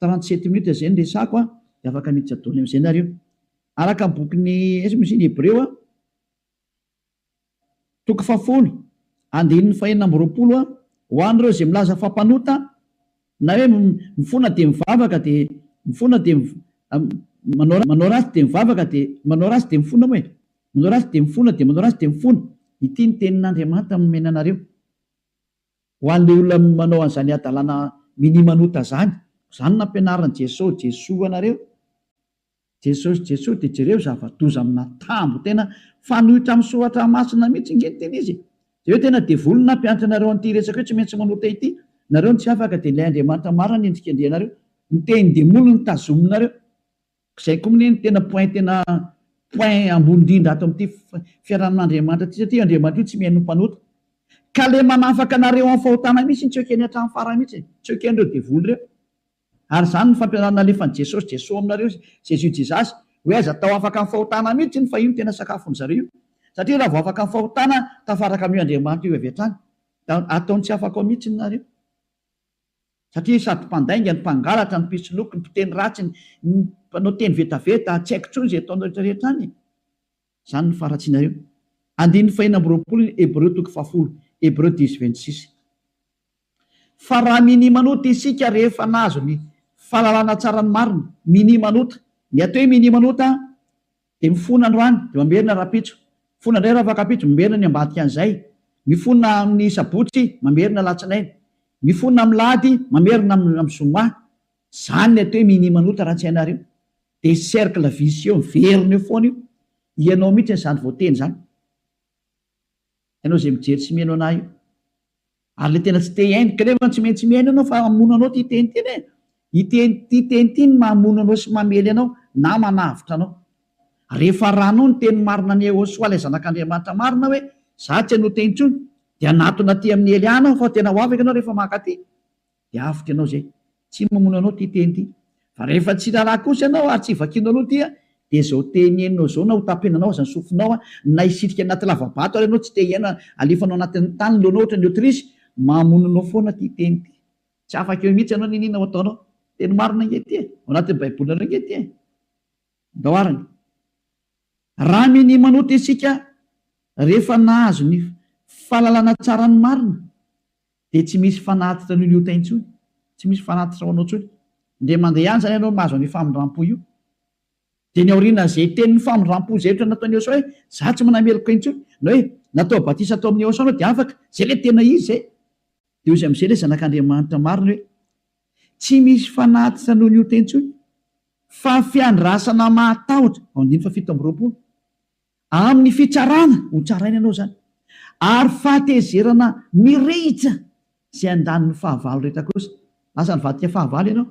37 minutes izay ny resako dia afaka miditra daholo amin'izay nareo. Araka ny bokin'ny misy ny Hebreo toko 10 andininy 420 ho an'ireo izay milaza fampanota na hoe mifona dia mivavaka dia mifona dia manao ratsy dia mivavaka dia manao ratsy dia mifona moa e, manao ratsy dia mifona dia manao ratsy dia mifona. Ity ny tenin'Andriamanitra nomena anareo ho an'ilay olona manao an'izany adalana minimanota zany. Izany nampianaran'i Jesoa anareo. Jesosy dia jereo zava-doza amina tambo tena fanohitra amin'ny soratra masina mihitsy nge teny izy. Dia hoe tena devolina nampianatra anareo an'ity resaka hoe tsy maintsy manota ity. Nareo no tsy afaka dia ilay Andriamanitra marina ny endrika andrianareo. Ny teny demolina ny tazominareo. Izay koa ny tena point ambony indrindra ato amin'ity fiarahan'Andriamanitra ity satria Andriamanitra io tsy mihaino mpanota. Ka le manafaka anareo amin'ny fahotana mihitsy tsy ekeny hatramin'ny farany mihitsy, tsy eken'ireo devoly ireo. Ary izany ny fampianarana alefan'i Jesosy aminareo Jésus hoe aza tao afaka amin'ny fahotana mihitsy ny fa io no tena sakafon'ny zareo. Satria raha vao afaka amin'ny fahotana tafaraka amin'io Andriamanitra io avy hatrany, ataony tsy afaka ao mihitsy nareo. Satria sady mpandainga ny mpangalatra ny mpisoloky ny mpiteny ratsy ny mpanao teny vetaveta tsy haiko intsony izay ataonao rehetrarehetra any. Izany ny faratsianareo. Andininy 420 Hebreo toko 10 Hebreo 10:26. Fa raha minimanota isika rehefa nahazo ny fahalalana tsara ny marina, minimanota. Ny atao hoe minimanota dia mifona androany dia mamerina rapitso, mifona indray raha fakapitso mamerina ny ambadika an'izay, mifona amin'ny sabotsy mamerina latsinainy, mifona amin'ny lahady mamerina amin'ny zoma. Izany ny atao hoe minimanota raha tsy hainareo. Dia cercle vicieux verina eo foana io. Ianao mihitsy n'izany voateny izany. Ianao izay mijery sy mihaino anahy io. Ary le tena tsy te hiaino kanefa tsy maintsy mihaino ianao fa mamono anao ty teny teny e. Ty teny ty ny mamono anao sy mamely anao na manavitra anao. Rehefa ranao ny teny marina ny Yehosoa ilay zanak'Andriamanitra marina hoe za tsy hanota intsony dia anatona ty amin'ny Eliana fa tena ho afaka ianao rehefa maka ty dia avotra ianao zay. Tsy mamono anao ty teny ty. Fa rehefa tsy raharaha kosa ianao ary tsy vakianao aloha ty dia izao teny henonao zao na ho tapenanao aza ny sofinao na hisitrika anaty lavabato ary ianao tsy te hiaina alefanao anatin'ny tany leonao ohatra ny Aotrisy, mamono anao foana ty teny ty. Tsy afaka eo mihitsy ianao ninona ho ataonao. Teny marina nge ty ao anatin'ny baibolina nge ty daoarany. Raha minimanota isika rehefa nahazo ny fahalalana tsara ny marina dia tsy misy fanatitra noho ny ota intsony, tsy misy fanatitra ho anao intsony. Ndre mandeha ihany zany ianao mahazo ny famindram-po io. Dia ny aoriana izay tenin'ny famindram-po izay ohatra nataon'i Yehosoa hoe za tsy manameloko intsony, na hoe natao batisa tao amin'ny Yehosoa anao dia afaka, izay le tena izy zay. Dia izy amin'izay le zanak'Andriamanitra marina hoe tsy misy fanatitra noho ny ota intsony fa fiandrasana mahatahotra ao andiny fa 7:20 amin'ny fitsarana ho tsaraina ianao zany ary fahatezerana mirehitra izay andaniny fahavalo rehetra kosa. Lasa nivadika fahavalo ianao.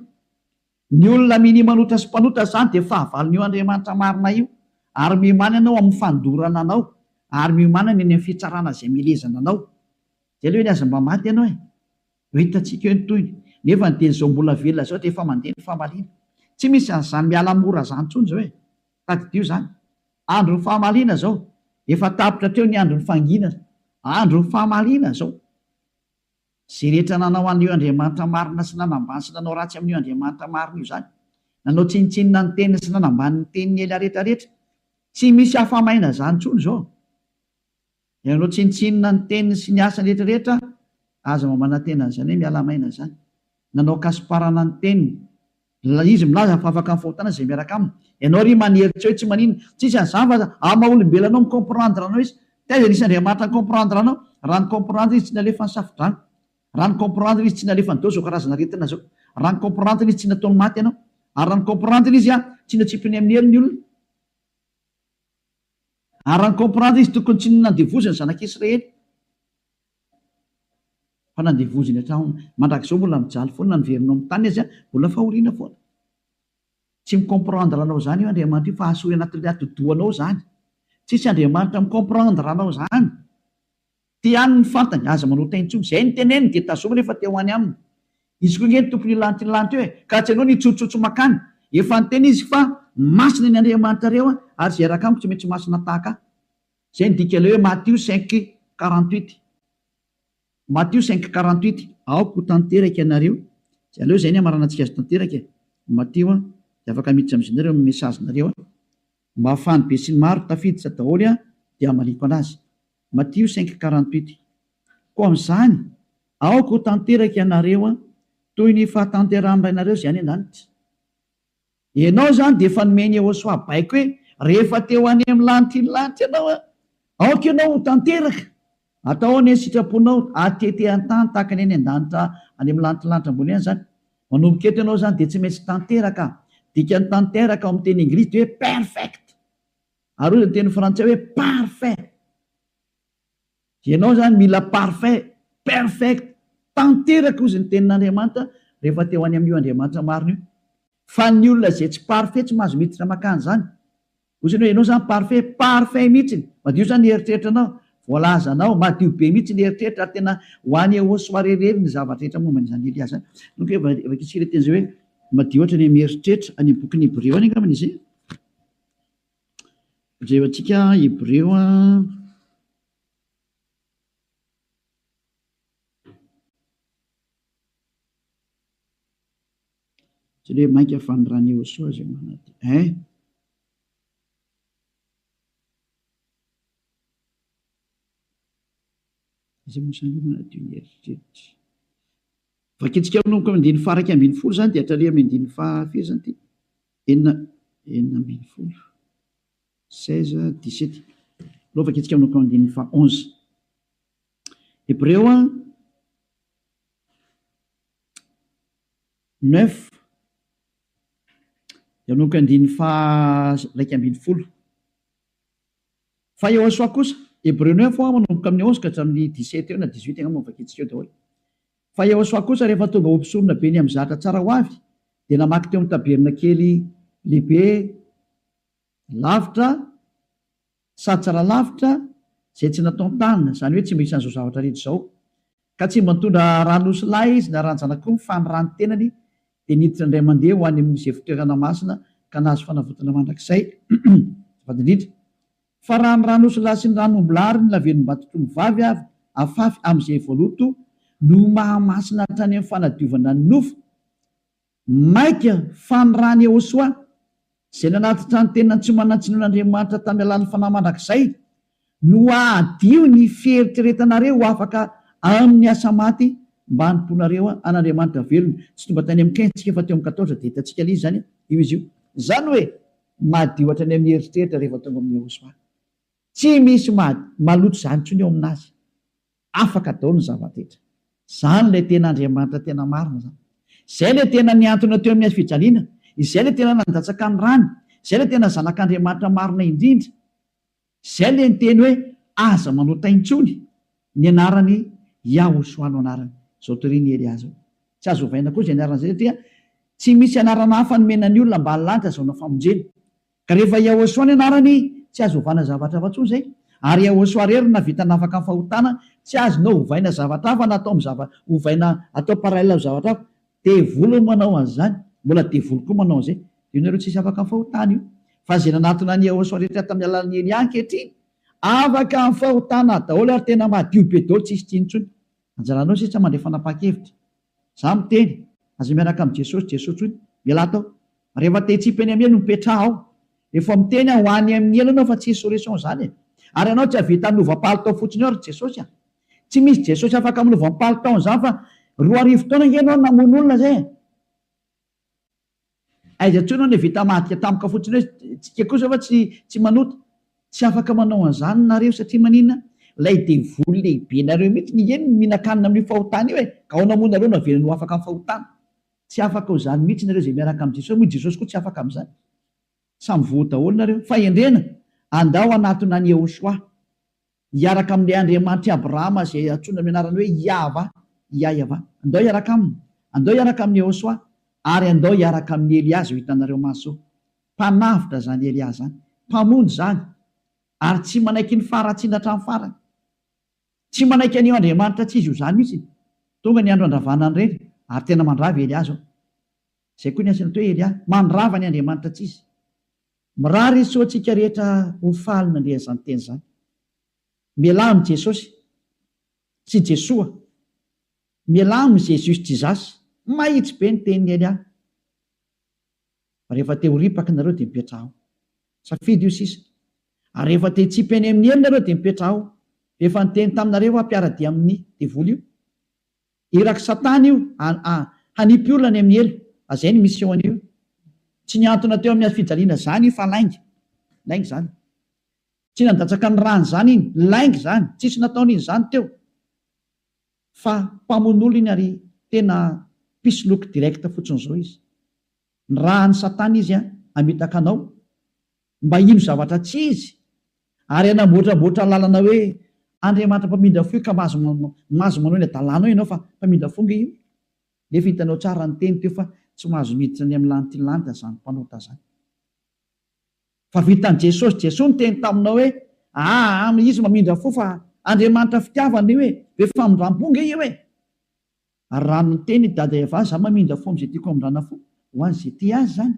Ny olona minimanota sy mpanota zany dia fahavalon'io Andriamanitra marina io ary miomana ianao amin'ny fandorana anao ary miomana ny amin'ny fitsarana izay milezana anao. Izay le hoe niaza mba maty ianao e. Ho hitantsika eo ny toyny nefa ny teny izao mbola velona zao dia efa mandeha ny famaliana. Tsy misy an'izany miala mora zany intsony zao e. Tadidio zany. Andro ny fahamaliana zao. Efa tapitra teo ny andro ny fanginana. Andro ny fahamaliana zao. Izay rehetra nanao an'io Andriamanitra marina sy nanambany sy nanao ratsy amin'io Andriamanitra marina io zany. Nanao tsinitsinina ny teniny sy nanambany ny teniny ela rehetrarehetra. Tsy misy hafamaina zany intsony zao. Nanao tsinitsinina ny teniny sy ny asany rehetrarehetra, aza mamana tena an'izany hoe miala maina zany. Nanao kasiparana ny teniny. Izy milaza fa afaka amin'ny fahotana izay miaraka aminy. Ianao ry maneritra hoe tsy manino, tsisy an'izany fa ama olombelanao mikomprandra anao izy. Taiza nisy Andriamanitra mikomprandra anao? Raha ny komprandra izy tsy nalefa ny safidrano. Raha ny komprandra izy tsy nalefa ny dao zao karazana retina zao. Raha ny komprandra izy tsy nataony maty ianao. Ary raha ny komprandra izy tsy natsipiny amin'ny helo ny olona. Ary raha ny komprandra izy tokony tsy nandevoziny zanak'Israely. Fa nandevoziny hatrany mandrakizao mbola mijaly foana ny verinao amin'ny tany izy mbola fahoriana foana. tsy micomprendre anao zany io Andriamanitra io fa asory anatin'ilay atodoanao zany. Tsisy Andriamanitra micomprendre anao zany. Ty ihany ny fantany aza manota intsony zay niteneny dia tazoma rehefa teo any aminy. Izy koa ngeny tompony lanitra ny lanitra eo ka tsy anao nitsotsotso makany. Efa niteny izy fa masina ny Andriamanitra reo ary zay raka amiko tsy maintsy masina tahaka. Zay ny dika ilay hoe Matthieu 5:48. Matthieu 5:48 aoko tanteraka ianareo. Aleo zay ny amaranantsika azy tanteraka. Matthieu dia afaka miditra amin'izy nareo mesazinareo mba hafany be sy ny maro tafiditra daholo dia amaliko anazy. Matthieu 5:48. Koa amin'izany aoko tanteraka ianareo toy ny fahatanteran'irainareo zay any an-danitra. Ianao zany dia efa nomeny Yehosoa baiko hoe rehefa teo any amin'ny lanitra ny lanitra ianao aoka ianao tanteraka. Atao ny sitraponao atete an-tany tahaka ny any an-danitra any amin'ny lanitra ambony any zany. Manomboka eto ianao zany dia tsy maintsy tanteraka. Dikany tanteraka ao amin'ny teny Anglisy dia hoe perfect. Ary ny teny frantsay hoe parfait. Ianao zany mila parfait, perfect, tanteraka ozy ny tenin'Andriamanitra rehefa teo any amin'io Andriamanitra marina io. Fa ny olona zay tsy parfait tsy mahazo miditra makany zany. Ozy hoe ianao zany parfait mihitsy. Madio zany eritreritranao, voalazanao, madio be mihitsy ny eritreritra ary tena ho any Yehosoa reherery ny zavatra rehetra momba izany Elias. Donc efa kitsika teny zay hoe madio ohatra ny mieritreritra any bokin'ny Hébreu any angambany izy. Jevantsika Hébreu tsy le mainka fanirany Yehosoa zay manaty. Izay mosany manadio ny eritreritra. Vakitsika amin'noko amin'ny 9:12 zany dia hatrary amin'ny 9:5 zany ty. 9:12. 16-17. Lova vakitsika amin'noko amin'ny 9:11. Hébreu 9. Amin'noko amin'ny 9:12. Fa Yehosoa kosa Hébreu 9 manomboka amin'ny 11 ka hatramin'ny 17 eo na 18 angamba vakitsika eo daholo. Fa Yehosoa kosa rehefa tonga ho mpisorona be ny amin'ny zatra tsara ho avy dia namaky teo amin'ny taberna kely lehibe lavitra sady tsara lavitra zay tsy natao tanana, zany hoe tsy misy an'izao zavatra rehetra izao. Ka tsy mba nitondra ranosy lahy izy na ranjan'akoho fa ny rano tenany dia niditra indray mandeha ho any amin'izay fitoerana masina ka nahazo fanavotana mandrakizay. Vadindrindra fa raha ny ranosy lahy sy ny ranombolary ny lavelom-batoton'ny vavy avy afafy amin'izay voaloto no mahamasina hatrany amin'ny fanadiovana ny nofo maika fa ny rany Yehosoa zay nanatitra ny tena tsy manantsinon'Andriamanitra tamin'ny alalan'ny fanahy mandrakizay no adio ny fieritreretanareo ho afaka amin'ny asa maty mba hanimponareo an'Andriamanitra velona. Tsy tomba tany amin'ny 15 fa teo amin'ny 14 dia hitantsika ilay zany io izy io. Zany hoe madio hatrany amin'ny eritreritra rehefa tonga amin'ny Yehosoa. Tsy misy maloto zany intsony eo aminazy. Afaka daholo ny zava-detra. Zany ilay tena Andriamanitra tena marina zany. Izay ilay tena niantona teo amin'ny fijaliana, izay ilay tena nandatsaka ny rany, izay ilay tena zanak'Andriamanitra marina indrindra. Izay ilay niteny hoe aza manota intsony ny anarany Yehosoa no anarany. Zao toriany Elias. Tsy azo ovaina koa izay anarana izay satria tsy misy anarana hafa nomenan'ny olona mba halanitra zao na famonjena. Ka rehefa Yehosoa ny anarany tsy azo ovana zavatra hafa intsony zay. Ary Yehosoa rery na vita nafaka amin'ny fahotana tsy azonao ovaina zavatra hafa na atao ovaina atao parallela amin'ny zavatra hafa. Devoly manao an'izany, mbola devoly koa manao an'izay. Io nareo tsisy afaka amin'ny fahotana io. Fa izay nanatona ny Yehosoa rehetra tamin'ny alalan'ny Elia ankehitriny afaka amin'ny fahotana daholo ary tena madio be daholo tsisy tsinontsony. Anjaranao sisa mandray fanapa-kevitra. Za miteny aza miaraka amin'ny Jesosy, Jesosy hoy miala atao. Rehefa te hitsipany amin'ny elo mipetraha ao. Efa miteny ho any amin'ny elo anao fa tsy solution zany. Ary anao tsy havita hanova-palitao fotsiny ao Jesosy. Tsy misy Jesosy afaka hanova-palitao zany fa 2 taona ianao namono olona zay. Aiza intsony ny vita madika tampoka fotsiny hoe tsika kosa fa tsy manota. Tsy afaka manao an'izany nareo satria maninona? Lay devoly lehibe nareo mihitsy ny eny mihinan-kanina amin'ny fahotana io ka ao namono nareo navelany ho afaka amin'ny fahotana. Tsy afaka ho zany mihitsy nareo izay miaraka amin'ny Jesosy. Moa Jesosy koa tsy afaka amin'izany. Samy voa daholo nareo. Fa endrena andao anatona ny Yehosoa hiaraka amin'ilay Andriamanitra Abrahama izay antsoina amin'ny anarany hoe Yahva. Andao hiaraka aminy. Andao hiaraka amin'ny Yehosoa ary andao hiaraka amin'ny Eliazy ho hitanareo maso. Mpanavitra zany Eliazy zany, mpamonjy zany, ary tsy manaiky ny faratsiana hatramin'ny farany. Tsy manaiky an'io Andriamanitra tsy izy io zany mihitsy. Tonga ny andro andravana ireny ary tena mandravy Eliazy ao. Zay koa ny asany atao hoe Eliazy, mandrava ny Andriamanitra tsy izy. Mirary izy soantsika rehetra ho faly nandeha izany teny zany. Mialamy Jesosy sy Jesoa, mialamy Jesosy tsy zasy, mahitsy be ny tenin'ny Eliazy. Rehefa te ho ripaka nareo dia mipetraho. Safidy io sisa. Ary rehefa te hitsipy any amin'ny elo nareo dia mipetraho. Efa niteny taminareo ampiara-dia amin'ny devoly io. Iraky Satana io hanipy olona any amin'ny elo. Azay ny mission io. Tsy niantona teo amin'ny fijaliana zany io fa lainga. Lainga zany. Tsy nandatsaka ny rano zany iny, lainga zany. Tsisy nataony zany teo. Fa mpamono iny ary tena pisoloky direkta fotsiny zao izy. Ny rahan'ny Satana izy amitaka anao mba ino zavatra tsy izy, ary anamboatraboatra lalana hoe Andriamanitra mpamindra fo ka mazo manao ny adalànao ianao fa mpamindra fonga io. Nefa hitanao tsara ny teny teo fa tsy mahazo miditra ny amin'ny lanitra lanitra zany mpanota zany. Fa vitan'i Jesosy, Jesosy ny teny taminao hoe izy mamindra fo fa Andriamanitra fitiavana io be famindram-ponga io Ary raha ny teny dada Eva za mamindra fo amin'izay tiako amindrana fo ho an'izay ty azy zany.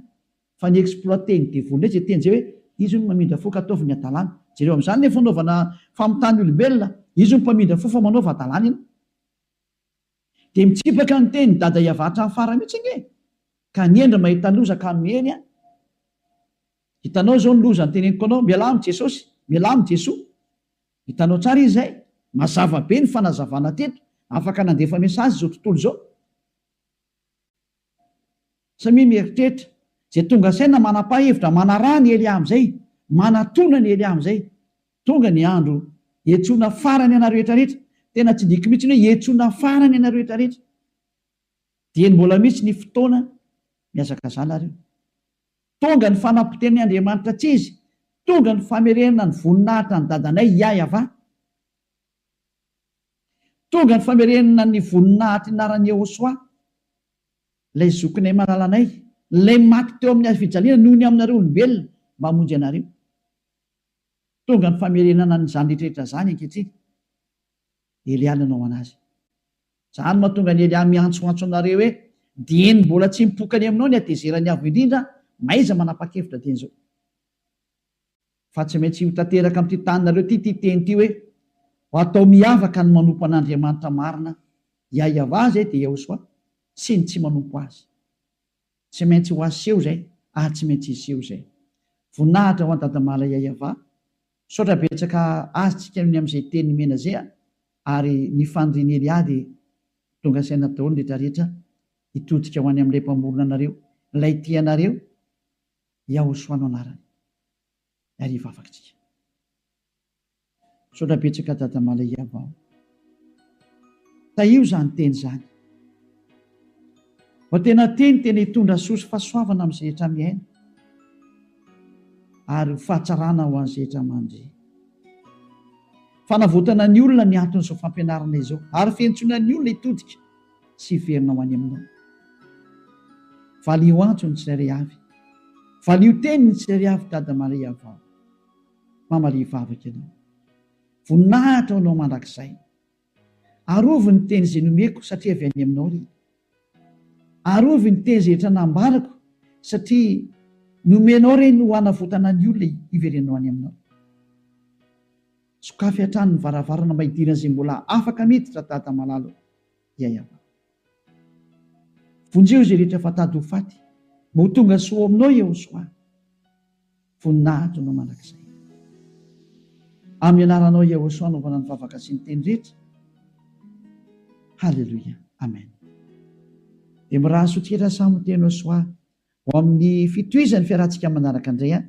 Fa ny exploité ny devoly zay teny zay hoe izy no mamindra fo ka ataovy ny adalàna. Jereo amin'izany ny fanaovana famitany olombelona, izy no mpamindra fo fa manaova adalàna ina. Dia mitsipaka ny teny dada Eva hatramin'ny farany mihitsy nge. Ka niendra mahita loza ka miheny hitanao zao ny loza ny teneniko anao, mialamy Jesosy, mialamy Jesoa. Hitanao tsara izy zay, mazava be ny fanazavana teto, afaka nandefa mesazy zao tontolo zao. Samia mieritreritra zay tonga saina manapa-hevitra manarà ny Elia amin'izay, manatona ny Elia amin'izay. Tonga ny andro hiantsoana farany anareo rehetra rehetra. Tena tsy diko mihitsy hoe hiantsoana farany anareo rehetra rehetra. Dia mbola mihitsy ny fotoana miazaka zanareo. Tonga ny fanapoteny Andriamanitra tsy izy, tonga ny famerenana ny voninahitra ny dadanay Yahva. Tonga ny famerenana ny voninahitra inaran'ny Yehosoa, ilay zokinay malalanay, ilay maty teo amin'ny fijaliana noho ny aminareo olombelona mba hamonjy anareo. Tonga ny famerenana ny zany rehetrarehetra zany ankehitriny. Elia nanao anazy. Zany mahatonga ny Elia miantsoantso anareo hoe dieny mbola tsy mipokany aminao ny atezerany avo indrindra, maiza manapa-kevitra teny zao. Fa tsy maintsy ho tanteraka amin'ity taninareo ty teny ty hoe ho atao miavaka ny manompo an'Andriamanitra marina, Yahva zay dia Yehosoa, sy ny tsy manompo azy. Tsy maintsy ho aseho zay, tsy maintsy iseho zay. Voninahitra ho an-dadamala Yahva, saotra betsaka azitsika ny amin'izay teny mena zay, ary ny fandriany Elia dia tonga saina daholo ny rehetrarehetra hitodika ho any amin'ilay mpamorona anareo, ilay tianareo, Yehosoa no anarany. Hariva afatsika. Saotra betsaka dadamala Yahva. Taio zany teny zany. Fa tena teny hitondra soa sy fahasoavana amin'izay rehetra miaina, ary fahatsarana ho an'izay rehetra mandry. Fanavotana ny olona ny anton'izao fampianarana izao, ary fiantsoana ny olona hitodika sy hiverina ho any aminao. Valio antso ny tsirairay avy, valio teny ny tsirairay avy dadamala Yahva. Mamalia vavaka ianao, voninahitra anao mandrakizay, arovy ny teny izay nomeko satria avy any aminao ry. Arovy ny teny izay rehetra nambarako satria nomenao reny ho hanavotana ny olona hiverenao any aminao. Sokafy hatrany ny varavarana mahidirana izay mbola afaka miditra dada malalo Yahva. Vonjeo izay rehetra fatady ho faty, mba ho tonga soa aminao Yehosoa. Voninahitra anao mandrakizay. Amin'ny anaranao Yehosoa anaovana ny vavaka sy ny teny rehetra. Halleluia. Amen. Dia miraha sotrira samy teny Yehosoa ho amin'ny fitohizan'ny fiarantsika manaraka indray.